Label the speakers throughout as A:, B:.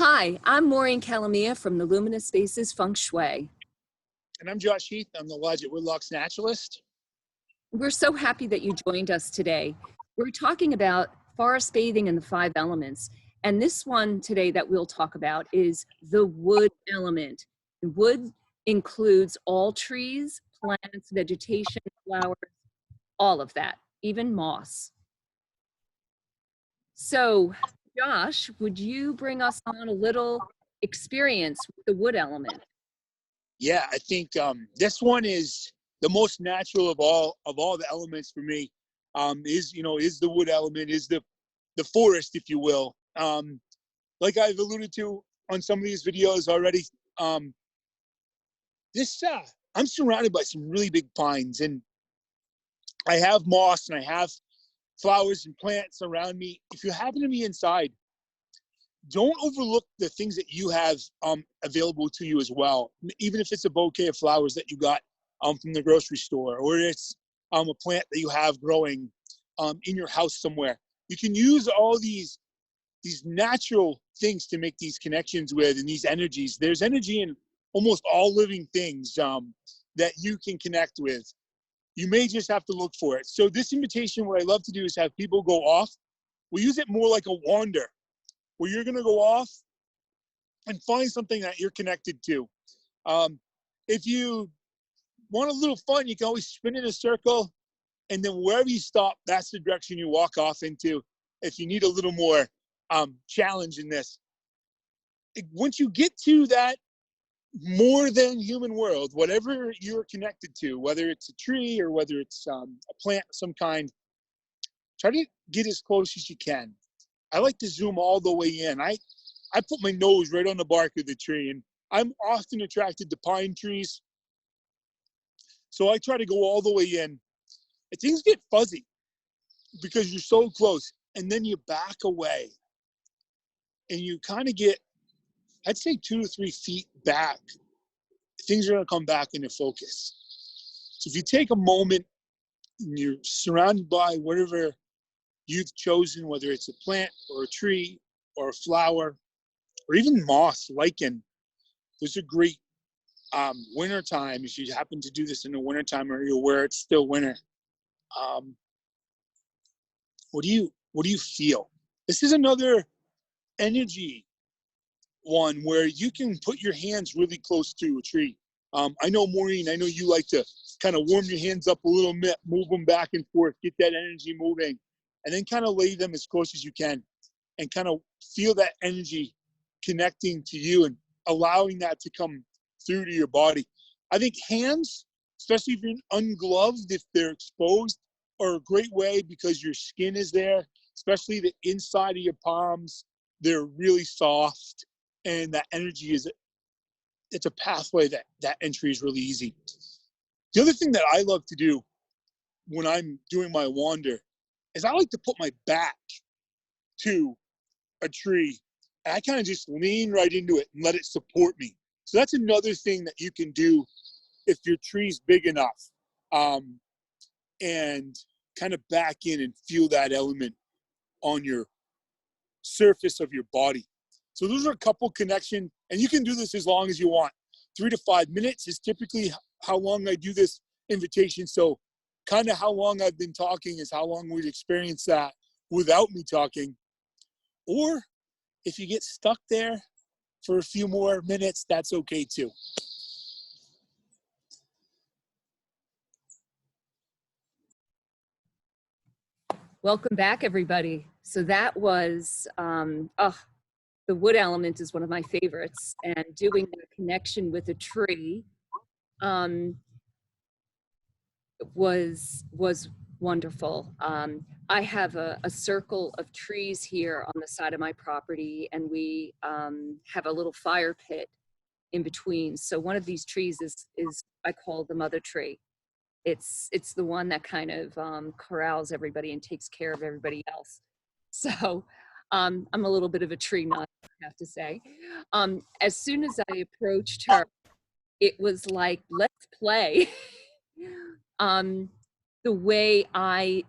A: Hi, I'm Maureen Calamia from the Luminous Spaces Feng Shui.
B: And I'm Josh Heath. I'm the Lodge at Woodloch's Naturalist.
A: We're so happy that you joined us today. We're talking about forest bathing and the five elements. And this one today that we'll talk about is the wood element. Wood includes all trees, plants, vegetation, flowers, all of that, even moss. So, Josh, would you bring us on a little experience with the wood element?
B: Yeah, I think this one is the most natural of all the elements for me. Is the wood element, is the forest, if you will. Like I've alluded to on some of these videos already. This I'm surrounded by some really big pines, and I have moss and I have flowers and plants around me. If you happen to be inside, don't overlook the things that you have available to you as well. Even if it's a bouquet of flowers that you got from the grocery store, or it's a plant that you have growing in your house somewhere. You can use all these natural things to make these connections with, and these energies. There's energy in almost all living things that you can connect with. You may just have to look for it. So this invitation, what I love to do is have people go off. We use it more like a wander, where you're going to go off and find something that you're connected to. If you want a little fun, you can always spin in a circle, and then wherever you stop, that's the direction you walk off into. If you need a little more challenge in this, once you get to that more than human world, whatever you're connected to, whether it's a tree or whether it's a plant of some kind, try to get as close as you can. I like to zoom all the way in. I put my nose right on the bark of the tree, and I'm often attracted to pine trees. So I try to go all the way in. And things get fuzzy because you're so close, and then you back away and you kind of get, I'd say 2 to 3 feet back. Things are going to come back into focus. So if you take a moment and you're surrounded by whatever you've chosen, whether it's a plant or a tree or a flower, or even moss, lichen. There's a great winter time. If you happen to do this in the winter time, or you're where it's still winter, what do you feel? This is another energy one where you can put your hands really close to a tree. I know, Maureen, I know you like to kind of warm your hands up a little bit, move them back and forth, get that energy moving, and then kind of lay them as close as you can and kind of feel that energy connecting to you and allowing that to come through to your body. I think hands, especially if you're ungloved, if they're exposed, are a great way because your skin is there, especially the inside of your palms. They're really soft, and that energy it's a pathway that entry is really easy. The other thing that I love to do when I'm doing my wander is I like to put my back to a tree, and I kind of just lean right into it and let it support me. So that's another thing that you can do if your tree's big enough, and kind of back in and feel that element on your surface of your body. So those are a couple connection, and you can do this as long as you want. 3 to 5 minutes is typically how long I do this invitation. So kind of how long I've been talking is how long we'd experience that without me talking. Or if you get stuck there for a few more minutes, that's okay too.
A: Welcome back, everybody. So that was, the wood element is one of my favorites, and doing the connection with a tree was wonderful. I have a circle of trees here on the side of my property, and we have a little fire pit in between. So one of these trees is I call the mother tree. It's the one that kind of corrals everybody and takes care of everybody else. So I'm a little bit of a tree nut, I have to say. As soon as I approached her, it was like, let's play. The way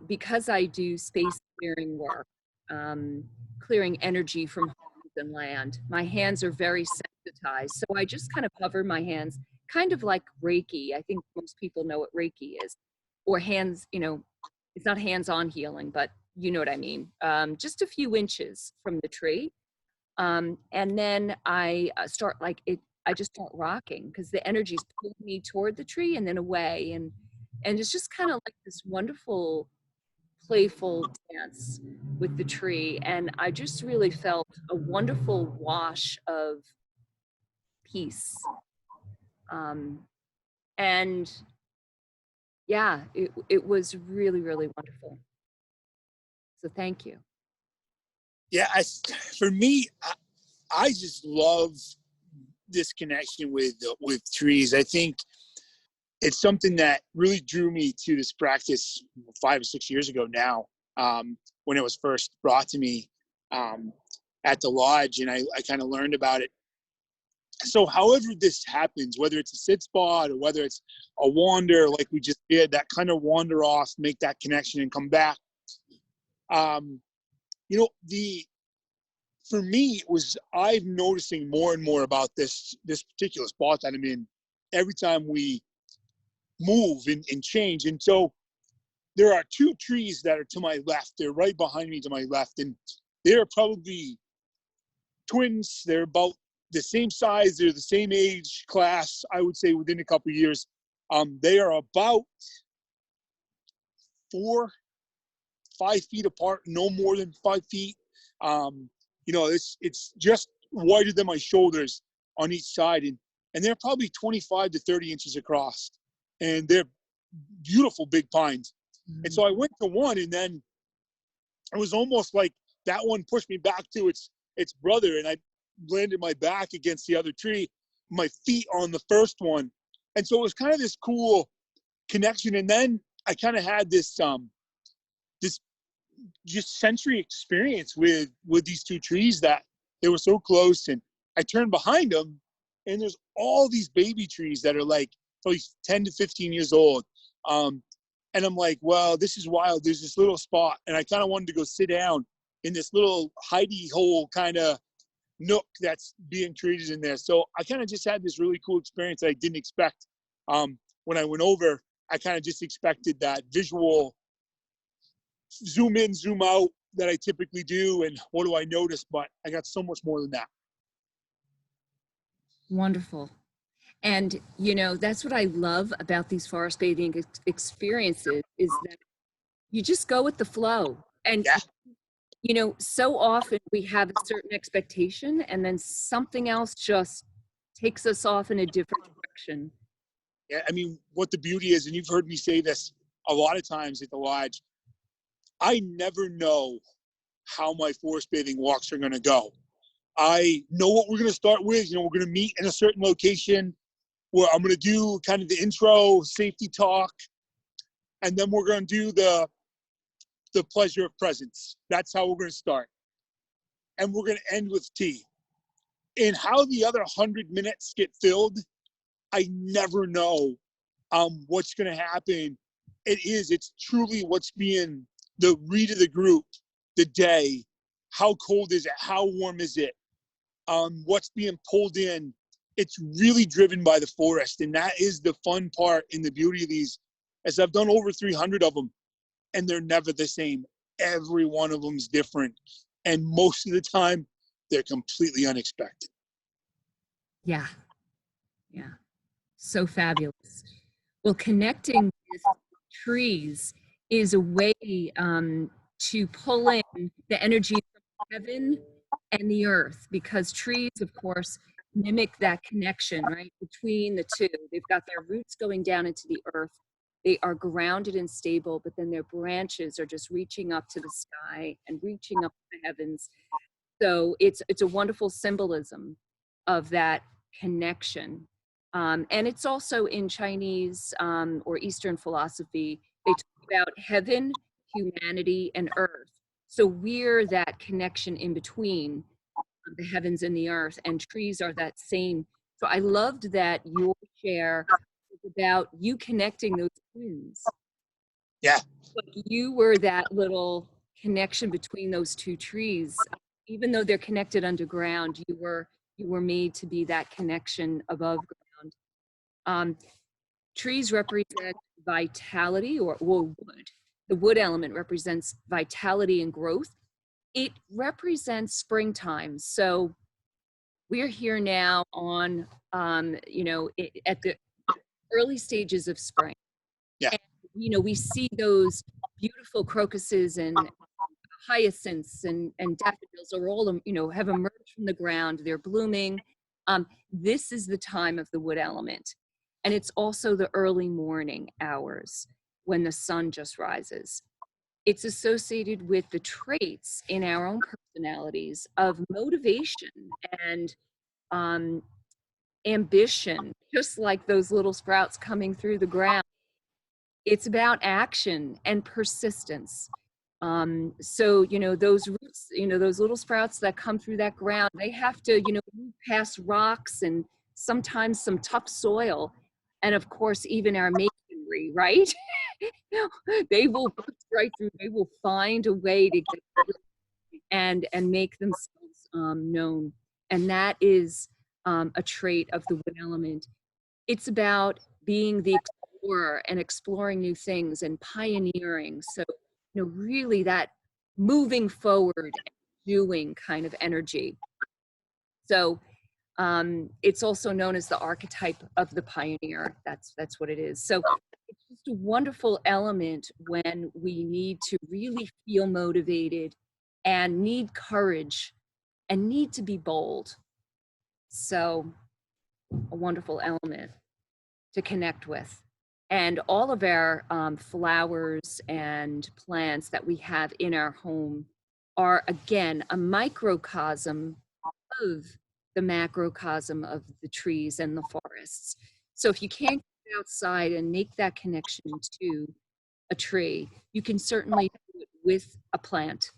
A: because I do space clearing work, clearing energy from home than land. My hands are very sensitized. So I just kind of hover my hands, kind of like Reiki. I think most people know what Reiki is. Or hands, it's not hands-on healing, but you know what I mean. Just a few inches from the tree. And then I start like it, I just start rocking because the energy's pulling me toward the tree and then away. And it's just kind of like this wonderful, playful dance with the tree. And I just really felt a wonderful wash of peace. Um, and yeah, it was really, really wonderful. So thank you.
B: Yeah, for me, I just love this connection with trees. I think it's something that really drew me to this practice 5 or 6 years ago now, when it was first brought to me at the lodge, and I kind of learned about it. So however this happens, whether it's a sit spot or whether it's a wander like we just did, that kind of wander off, make that connection and come back. You know, for me it was I'm noticing more and more about this particular spot that I'm in every time we move and change. And so there are two trees that are to my left. They're right behind me to my left, and they're probably twins. They're about the same size. They're the same age class, I would say, within a couple of years. They are about 4-5 feet apart, no more than 5 feet. It's just wider than my shoulders on each side, and they're probably 25 to 30 inches across, and they're beautiful big pines. Mm-hmm. And so I went to one, and then it was almost like that one pushed me back to its brother, and I landed my back against the other tree, my feet on the first one. And so it was kind of this cool connection. And then I kind of had this just sensory experience with these two trees, that they were so close. And I turned behind them, and there's all these baby trees that are like probably 10 to 15 years old. And I'm like, well, this is wild. There's this little spot, and I kind of wanted to go sit down in this little hidey hole kind of nook that's being treated in there. So I kind of just had this really cool experience that I didn't expect. When I went over, I kind of just expected that visual zoom in, zoom out that I typically do, and what do I notice? But I got so much more than that.
A: Wonderful. And, that's what I love about these forest bathing experiences, is that you just go with the flow. And, so often we have a certain expectation, and then something else just takes us off in a different direction.
B: Yeah, I mean, what the beauty is, and you've heard me say this a lot of times at the lodge, I never know how my forest bathing walks are going to go. I know what we're going to start with. We're going to meet in a certain location where I'm going to do kind of the intro safety talk, and then we're going to do the pleasure of presence. That's how we're going to start. And we're going to end with tea. And how the other 100 minutes get filled, I never know what's going to happen. It's truly what's being the read of the group, the day, how cold is it, how warm is it, what's being pulled in. It's really driven by the forest, and that is the fun part and the beauty of these. As I've done over 300 of them, and they're never the same. Every one of them's different, and most of the time, they're completely unexpected.
A: Yeah. So fabulous. Well, connecting with trees is a way to pull in the energy from heaven and the earth, because trees, of course, mimic that connection, right, between the two. They've got their roots going down into the earth. They are grounded and stable, but then their branches are just reaching up to the sky and reaching up to the heavens. So it's a wonderful symbolism of that connection. And it's also in Chinese or Eastern philosophy, they talk about heaven, humanity, and earth. So we're that connection in between the heavens and the earth, and trees are that same. So I loved that your share was about you connecting those twins.
B: Yeah.
A: Like you were that little connection between those two trees. even though they're connected underground, you were made to be that connection above ground. Trees represent vitality, or wood. The wood element represents vitality and growth. It represents springtime. So we're here now on, at the early stages of spring.
B: Yeah.
A: And, we see those beautiful crocuses and hyacinths and daffodils are all, have emerged from the ground. They're blooming. This is the time of the wood element. And it's also the early morning hours when the sun just rises. It's associated with the traits in our own personalities of motivation and ambition, just like those little sprouts coming through the ground. It's about action and persistence. So, those roots, those little sprouts that come through that ground, they have to, move past rocks and sometimes some tough soil. And of course, even our masonry, right? They will push right through, they will find a way to get and make themselves known. And that is a trait of the wood element. It's about being the explorer and exploring new things and pioneering. So, really that moving forward and doing kind of energy. So it's also known as the archetype of the pioneer. That's what it is. So it's just a wonderful element when we need to really feel motivated and need courage and need to be bold. So a wonderful element to connect with. And all of our flowers and plants that we have in our home are, again, a microcosm of the macrocosm of the trees and the forests. So if you can't get outside and make that connection to a tree, you can certainly do it with a plant.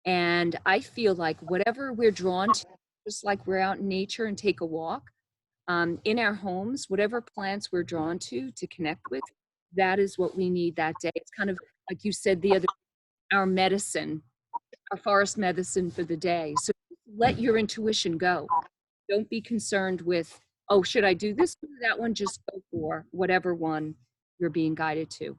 A: And I feel like whatever we're drawn to, just like we're out in nature and take a walk, in our homes, whatever plants we're drawn to connect with, that is what we need that day. It's kind of like you said the other, our medicine, our forest medicine for the day. So let your intuition go. Don't be concerned with, oh, should I do this or that one? Just go for whatever one you're being guided to.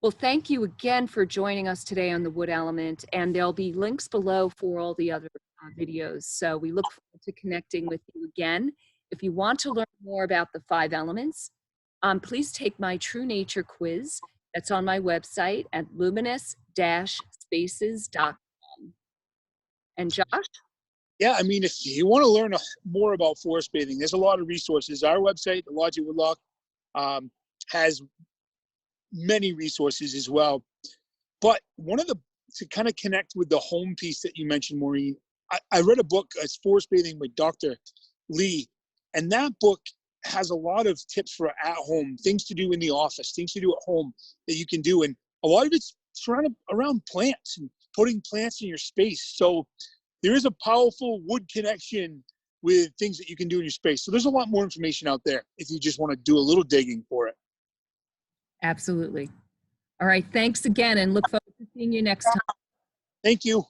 A: Well, thank you again for joining us today on the wood element, and there'll be links below for all the other videos. So we look forward to connecting with you again. If you want to learn more about the 5 elements, please take my True Nature quiz that's on my website at luminous-spaces.com. And Josh?
B: Yeah, I mean, if you want to learn more about forest bathing, there's a lot of resources. Our website, the Lodge at Woodloch, has many resources as well. But to kind of connect with the home piece that you mentioned, Maureen, I read a book, it's Forest Bathing by Dr. Lee, and that book has a lot of tips for at home, things to do in the office, things to do at home that you can do. And a lot of it's surrounded around plants and putting plants in your space. So there is a powerful wood connection with things that you can do in your space. So there's a lot more information out there if you just want to do a little digging for it.
A: Absolutely. All right. Thanks again, and look forward to seeing you next time.
B: Thank you.